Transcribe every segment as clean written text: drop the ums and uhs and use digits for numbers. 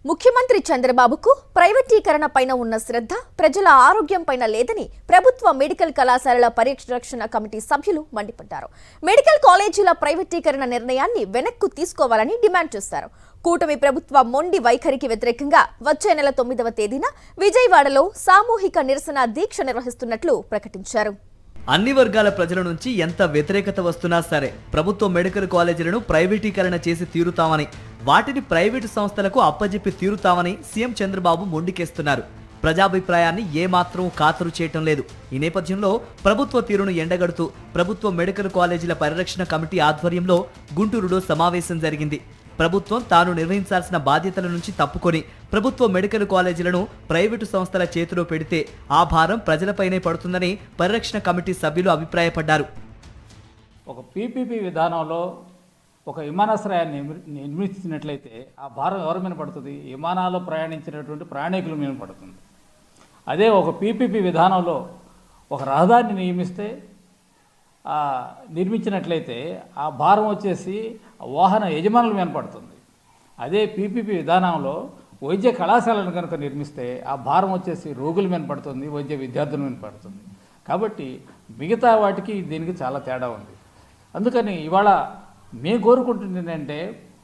ముఖ్యమంత్రి చంద్రబాబుకు ప్రైవేటీకరణ పైన ఉన్న శ్రద్ధ ప్రజల ఆరోగ్యం పైన లేదని ప్రభుత్వ మెడికల్ కళాశాలల పరిరక్షణ కమిటీ సభ్యులు మండిపడ్డారు. మెడికల్ కాలేజీల ప్రైవేటీకరణ నిర్ణయాన్ని వెనక్కు తీసుకోవాలని డిమాండ్ చేశారు. కూటమి ప్రభుత్వ మొండి వైఖరికి వ్యతిరేకంగా వచ్చే నెల 9వ తేదీన విజయవాడలో సామూహిక నిరసన దీక్ష నిర్వహిస్తున్నట్లు ప్రకటించారు. అన్ని వర్గాల ప్రజల నుంచి ఎంత వ్యతిరేకత వస్తున్నా సరే ప్రభుత్వ మెడికల్ కాలేజీలను ప్రైవేటీకరణ చేసి తీరుతామని, వాటిని ప్రైవేటు సంస్థలకు అప్పజెప్పి తీరుతామని సీఎం చంద్రబాబు మొండికేస్తున్నారు. ప్రజాభిప్రాయాన్ని ఏమాత్రం ఖాతరు చేయటం లేదు. ఈ నేపథ్యంలో ప్రభుత్వ తీరును ఎండగడుతూ ప్రభుత్వ మెడికల్ కాలేజీల పరిరక్షణ కమిటీ ఆధ్వర్యంలో గుంటూరులో సమావేశం జరిగింది. ప్రభుత్వం తాను నిర్వహించాల్సిన బాధ్యతల నుంచి తప్పుకొని ప్రభుత్వ మెడికల్ కాలేజీలను ప్రైవేటు సంస్థల చేతిలో పెడితే ఆ భారం ప్రజలపైనే పడుతుందని పరిరక్షణ కమిటీ సభ్యులు అభిప్రాయపడ్డారు. ఒక పీపీపీ విధానంలో ఒక విమానాశ్రయాన్ని నిర్మించినట్లయితే ఆ భారం ఎవరి మీద పడుతుంది? విమానాల్లో ప్రయాణించినటువంటి ప్రయాణికుల మీద పడుతుంది. అదే ఒక పీపీపీ విధానంలో ఒక రహదారిని నిర్మించినట్లయితే ఆ భారం వచ్చేసి వాహన యజమానుల మీద పడుతుంది. అదే పీపీపీ విధానంలో వైద్య కళాశాలను కనుక నిర్మిస్తే ఆ భారం వచ్చేసి రోగుల మీద పడుతుంది, వైద్య విద్యార్థుల మీద పడుతుంది. కాబట్టి మిగతా వాటికి దీనికి చాలా తేడా ఉంది. అందుకని ఇవాళ మేము కోరుకుంటుంది ఏంటంటే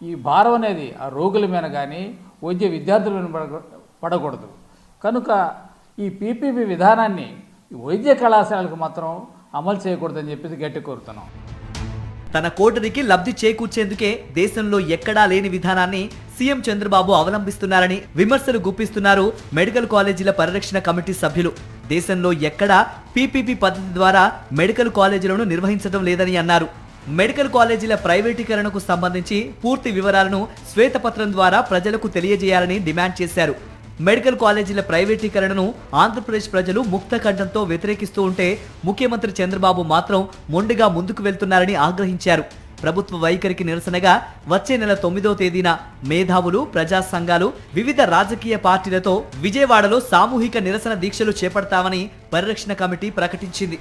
ఈ భారం అనేది ఆ రోగుల మీద కానీ వైద్య విద్యార్థుల మీద పడకూడదు. కనుక ఈ పీపీపీ విధానాన్ని వైద్య కళాశాలకు మాత్రం అమలు చేయకూడదని చెప్పేసి గట్టి కోరుతున్నాం. తన కోటరికి లబ్ధి చేకూర్చేందుకే దేశంలో ఎక్కడా లేని విధానాన్ని సీఎం చంద్రబాబు అవలంబిస్తున్నారని విమర్శలు గుప్పిస్తున్నారు మెడికల్ కాలేజీల పరిరక్షణ కమిటీ సభ్యులు. దేశంలో ఎక్కడా పీపీపీ పద్ధతి ద్వారా మెడికల్ కాలేజీలను నిర్వహించడం లేదని అన్నారు. మెడికల్ కాలేజీల ప్రైవేటీకరణకు సంబంధించి పూర్తి వివరాలను శ్వేతపత్రం ద్వారా ప్రజలకు తెలియజేయాలని డిమాండ్ చేశారు. మెడికల్ కాలేజీల ప్రైవేటీకరణను ఆంధ్రప్రదేశ్ ప్రజలు ముక్త కంఠంతో వ్యతిరేకిస్తూ ఉంటే ముఖ్యమంత్రి చంద్రబాబు మాత్రం మొండిగా ముందుకు వెళ్తున్నారని ఆగ్రహించారు. ప్రభుత్వ వైఖరికి నిరసనగా వచ్చే నెల 9వ తేదీన మేధావులు, ప్రజా సంఘాలు, వివిధ రాజకీయ పార్టీలతో విజయవాడలో సామూహిక నిరసన దీక్షలు చేపడతామని పరిరక్షణ కమిటీ ప్రకటించింది.